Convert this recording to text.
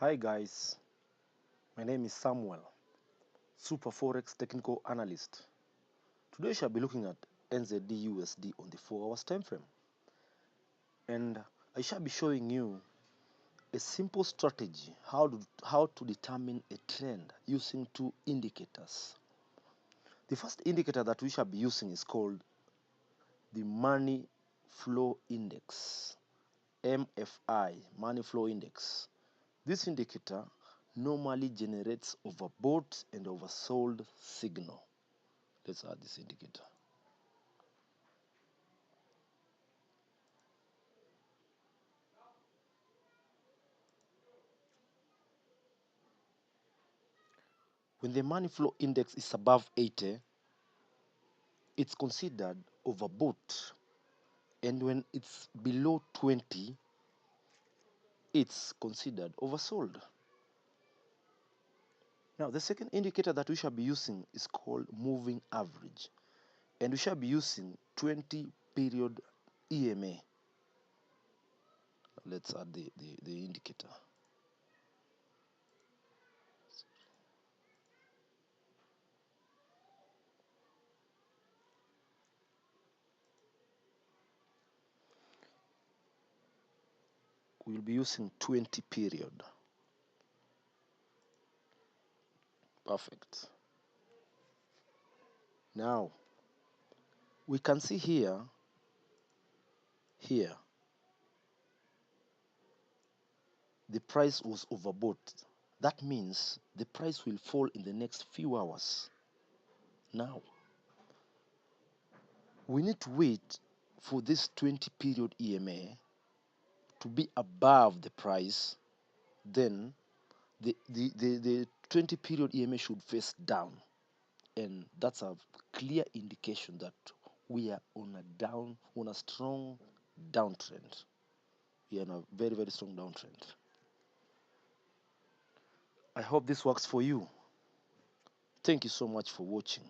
Hi guys, my name is Samuel, Super Forex Technical Analyst. Today we shall be looking at NZD USD on the 4 hours time frame, and I shall be showing you a simple strategy how to determine a trend using two indicators. The first indicator that we shall be using is called the Money Flow Index, MFI, Money Flow Index. This indicator normally generates overbought and oversold signal. Let's add this indicator. When the money flow index is above 80, it's considered overbought. And when it's below 20, it's considered oversold. Now, the second indicator that we shall be using is called moving average. And we shall be using 20 period EMA. Let's add the indicator. We'll be using 20 period. Perfect. Now, we can see here, the price was overbought. That means the price will fall in the next few hours. Now, we need to wait for this 20 period EMA to be above the price. Then the 20 period EMA should face down. And that's a clear indication that we are on a strong downtrend. We are on a very, very strong downtrend. I hope this works for you. Thank you so much for watching.